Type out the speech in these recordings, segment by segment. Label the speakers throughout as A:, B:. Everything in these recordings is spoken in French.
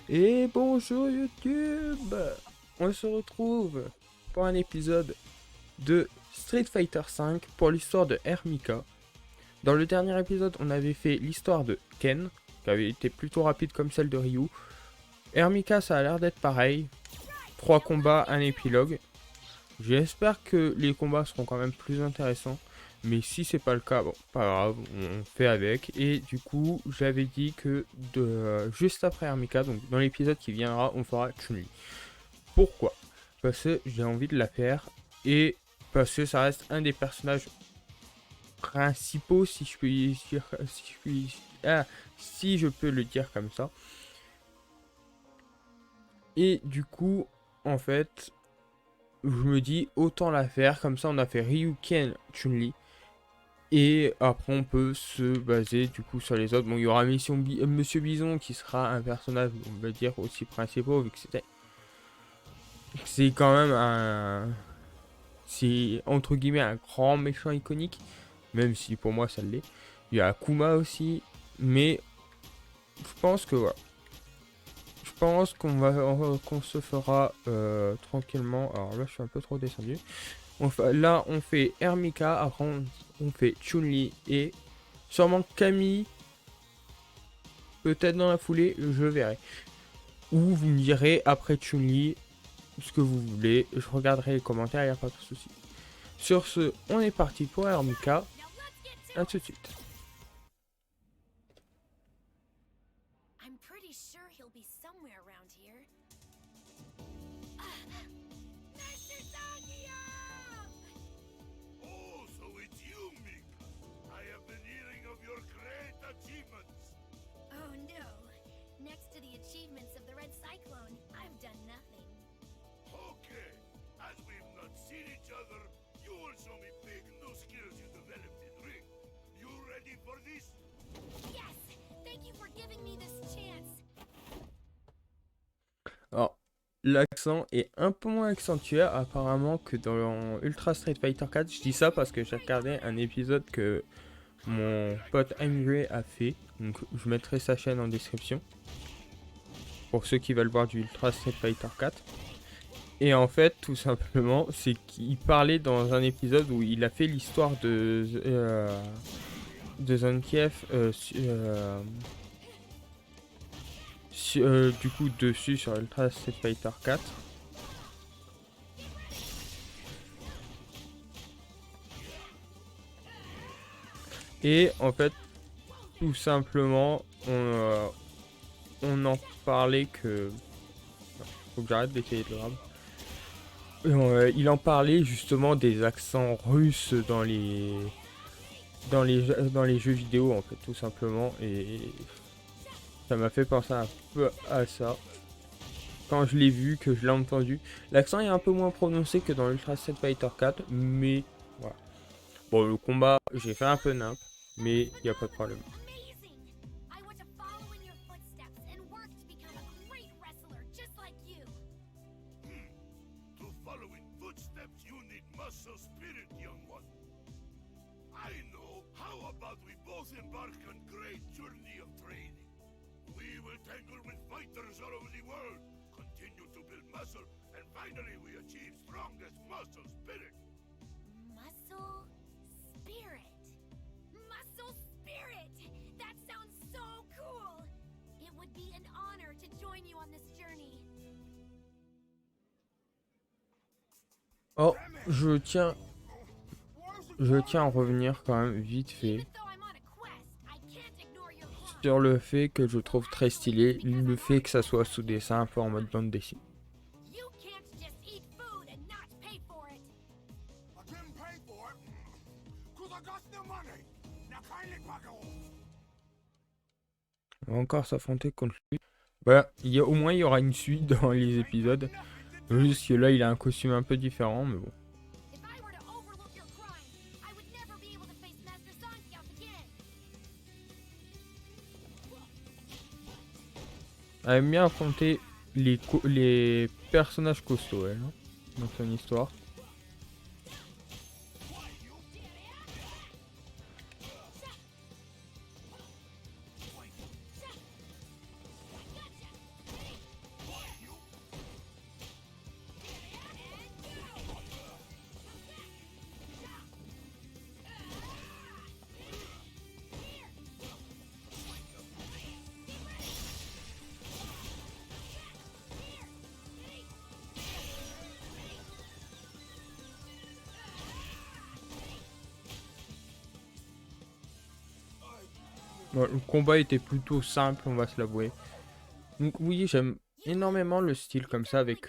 A: Et bonjour YouTube. On se retrouve pour un épisode de Street Fighter V pour l'histoire de Hermika. Dans le dernier épisode, on avait fait l'histoire de Ken, qui avait été plutôt rapide comme celle de Ryu. Hermika, ça a l'air d'être pareil. 3 combats, un épilogue. J'espère que les combats seront quand même plus intéressants. Mais si c'est pas le cas, bon, pas grave, on fait avec. Et du coup, j'avais dit que juste après Hermika, donc dans l'épisode qui viendra, on fera Chun-Li. Pourquoi? Parce que j'ai envie de la faire et parce que ça reste un des personnages principaux, si je peux dire, si je peux le dire comme ça. Et du coup, en fait, je me dis autant la faire. Comme ça, on a fait Ryu, Ken, Chun-Li. Et après, on peut se baser du coup sur les autres. Bon, il y aura Monsieur Bison qui sera un personnage, on va dire, aussi principal, vu que c'est quand même c'est entre guillemets un grand méchant iconique, même si pour moi ça l'est. Il y a Akuma aussi, mais je pense que voilà. Je pense qu'on se fera tranquillement. Alors là, je suis un peu trop descendu. Là, on fait Hermika, après on fait Chun-Li et sûrement Camille. Peut-être dans la foulée, je verrai. Ou vous me direz après Chun-Li ce que vous voulez. Je regarderai les commentaires, il n'y a pas de souci. Sur ce, on est parti pour Hermika. À tout de suite.
B: I'm pretty sure he'll be somewhere around here. Mr. Zangief!
C: Oh, so it's you, Mika. I have been hearing of your great achievements.
B: Oh no. Next to the achievements of the Red Cyclone, I've done nothing.
C: Okay, as we've not seen each other, you will show me big new skills you developed in Ring. You ready for this?
B: Yes! Thank you for giving me this chance.
A: Alors, l'accent est un peu moins accentué apparemment que dans Ultra Street Fighter 4. Je dis ça parce que j'ai regardé un épisode que mon pote Angry a fait. Donc je mettrai sa chaîne en description. Pour ceux qui veulent voir du Ultra Street Fighter 4. Et en fait, tout simplement, c'est qu'il parlait dans un épisode où il a fait l'histoire de Zangief du coup dessus sur Ultra Street Fighter 4. Et en fait, tout simplement, on en parlait que... Faut que j'arrête d'essayer de le rap. Il en parlait justement des accents russes dans les jeux vidéo en fait, tout simplement. Et ça m'a fait penser un peu à ça. Quand je l'ai vu, que je l'ai entendu. L'accent est un peu moins prononcé que dans Ultra Street Fighter 4, mais voilà. Bon, le combat, j'ai fait un peu nimp, mais il n'y a pas de problème.
B: Amazing! I want to follow in your footsteps and work to become a great wrestler just like you.
C: To follow in footsteps, you need muscle spirit, young one. I know. How about we both embark on great journey of training? We will tangle with fighters all over the world, continue to build muscle, and finally we achieve strongest muscle spirit.
B: Muscle Spirit. Muscle Spirit! That sounds so cool! It would be an honor to join you on this journey.
A: Oh, je tiens à revenir quand même vite fait
B: Even though I'm on a quest, I can't ignore your cry.
A: sur le fait que je trouve très stylé le fait que ça soit sous dessin un peu en mode bande dessinée.
B: You can't just eat food and not pay for it.
C: I didn't pay for it, cause I got no money. Now kindly back off.
A: On va encore s'affronter contre lui. Voilà, au moins il y aura une suite dans les épisodes. Juste que là il a un costume un peu différent, mais bon.
B: If I were to overlook your crime, I would never be able to face Master Zangief again.
A: Elle aime bien affronter les personnages costauds, elle, hein, dans son histoire. Bon, le combat était plutôt simple, on va se l'avouer. Donc oui, j'aime énormément le style comme ça avec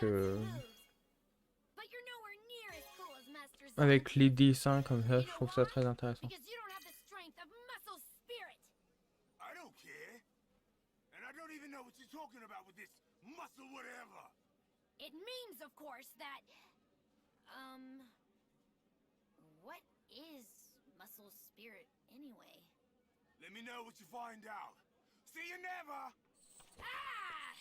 A: les dessins comme ça, je trouve ça très intéressant.
B: Because you don't have the strength of muscle spirit.
C: I don't care. And I don't even know what you're talking about with this muscle whatever.
B: It means, of course, that what is muscle spirit anyway?
C: Let me know what you find out. See you never.
B: Ah!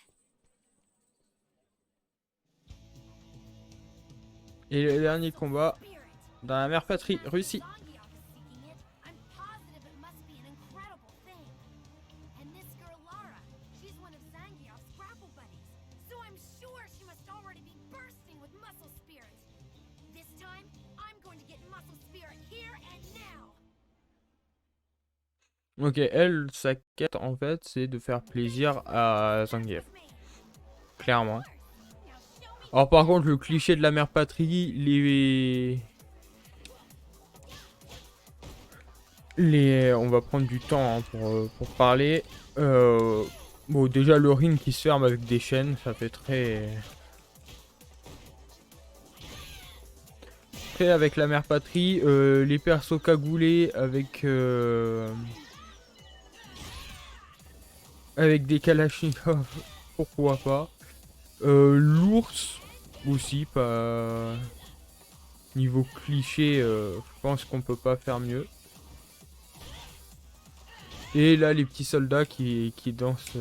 A: Et le dernier combat
B: Spirit.
A: dans la mère patrie, Russie.
B: Zangief is seeking it. I'm positive it must be an incredible thing. And this girl Lara, she's one of Zangief's grapple buddies. So I'm sure she must already be bursting with muscle spirit. This time, I'm going to get muscle spirit here and now.
A: Ok, elle, sa quête en fait, c'est de faire plaisir à Zangief, clairement. Alors par contre, le cliché de la mère patrie, on va prendre du temps hein, pour parler. Bon, déjà le ring qui se ferme avec des chaînes, ça fait très avec la mère patrie. Les persos cagoulés avec des kalachnikovs, pourquoi pas. L'ours aussi, pas niveau cliché, je pense qu'on peut pas faire mieux. Et là les petits soldats qui dansent.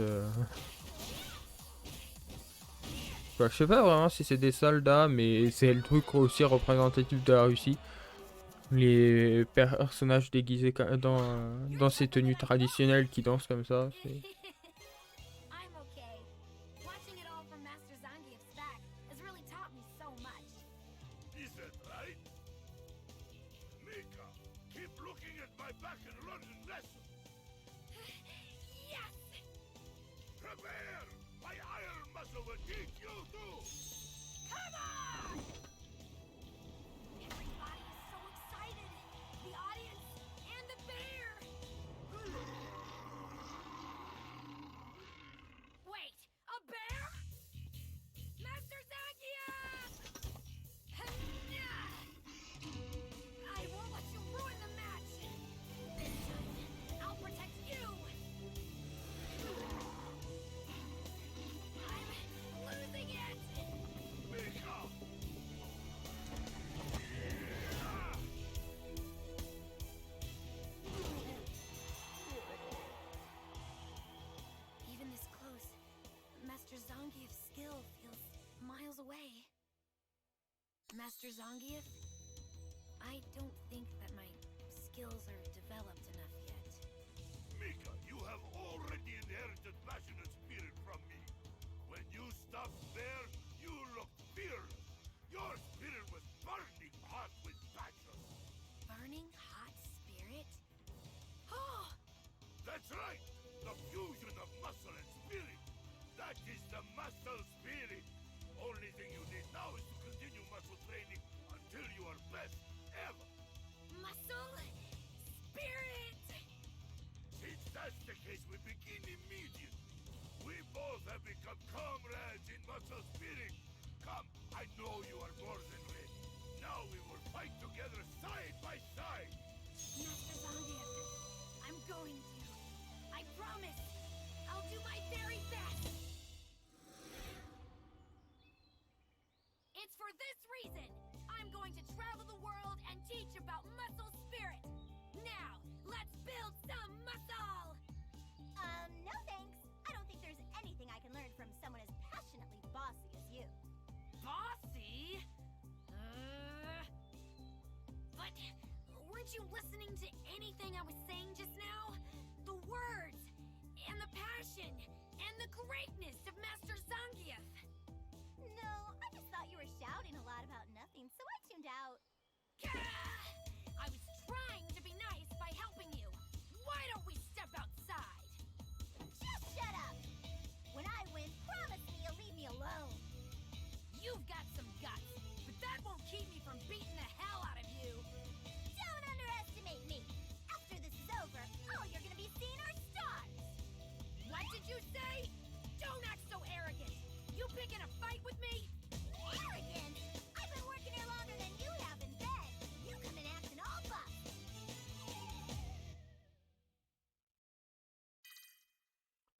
A: Bah, je sais pas vraiment si c'est des soldats, mais c'est le truc aussi représentatif de la Russie. Les personnages déguisés dans ces tenues traditionnelles qui dansent comme ça.
B: I'm okay. Watching it all from Master Zangief's back has really taught me so much.
C: Is that right? Mika, keep looking at my back and learning lessons.
B: Yes!
C: Prepare! My iron muscle will teach you too!
B: Come on! Everybody is so excited. The audience and the bear. Wait, a bear? Master Zangief! I won't let you ruin the match. This time, I'll protect you. I'm losing it.
C: Mika!
B: Even this close, Master Zangief's skill feels miles away. Master Zangief, I don't think that my skills are developed enough yet.
C: Mika, you have already inherited passion and spirit from me. When you stopped there, you looked fearless. Your spirit was burning hot with passion.
B: Burning hot spirit? Oh!
C: That's right! The fusion of muscle and spirit. That is the muscle spirit. Only thing you need now is to continue muscle training until you are best ever.
B: Muscle spirit!
C: Since that's the case, we begin immediately. We both have become comrades in muscle spirit. Come, I know you are more than ready. Now we will fight together side by side.
B: Master Zangief, I'm going to. I promise. I'll do my very best. It's for this reason I'm going to travel the world and teach about muscle spirit. Now, let's build some muscle.
D: No thanks. I don't think there's anything I can learn from someone as passionately bossy as you.
B: Bossy? But weren't you listening to anything I was saying just now? The words, and the passion, and the greatness of Master Zangief.
D: No, I just thought you were shouting a lot about nothing, so I tuned out.
B: I was trying to be nice by helping you. Why don't we step outside?
D: Just shut up! When I win, promise me you'll leave me alone.
B: You've got some guts, but that won't keep me from beating the hell out of you.
D: Don't underestimate me! After this is over, all you're gonna be seeing are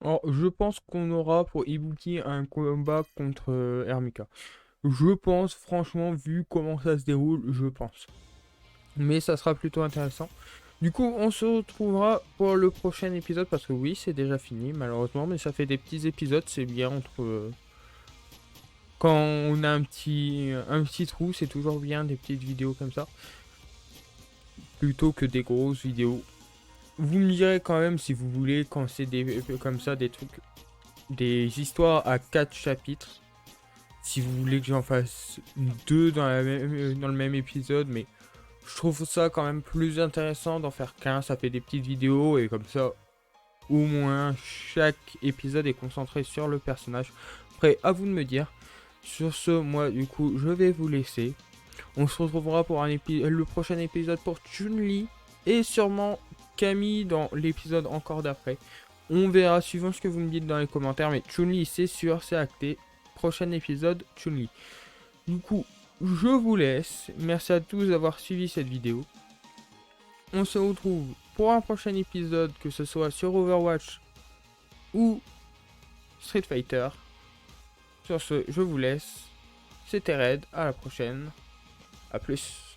A: Alors, je pense qu'on aura pour Ibuki un combat contre Hermika. Je pense, franchement, vu comment ça se déroule, je pense. Mais ça sera plutôt intéressant. Du coup, on se retrouvera pour le prochain épisode, parce que oui, c'est déjà fini, malheureusement, mais ça fait des petits épisodes, c'est bien entre... quand on a un petit trou, c'est toujours bien des petites vidéos comme ça, plutôt que des grosses vidéos. Vous me direz quand même si vous voulez, quand c'est des comme ça, des trucs, des histoires à 4 chapitres, si vous voulez que j'en fasse 2 dans le même épisode, mais je trouve ça quand même plus intéressant d'en faire qu'un, ça fait des petites vidéos et comme ça, au moins chaque épisode est concentré sur le personnage. Après, à vous de me dire. Sur ce, moi du coup, je vais vous laisser. On se retrouvera pour le prochain épisode pour Chun-Li et sûrement Camille dans l'épisode encore d'après. On verra suivant ce que vous me dites dans les commentaires, mais Chun-Li c'est sûr, c'est acté. Prochain épisode, Chun-Li. Du coup, je vous laisse. Merci à tous d'avoir suivi cette vidéo. On se retrouve pour un prochain épisode, que ce soit sur Overwatch ou Street Fighter. Sur ce, je vous laisse. C'était Red, à la prochaine. A plus.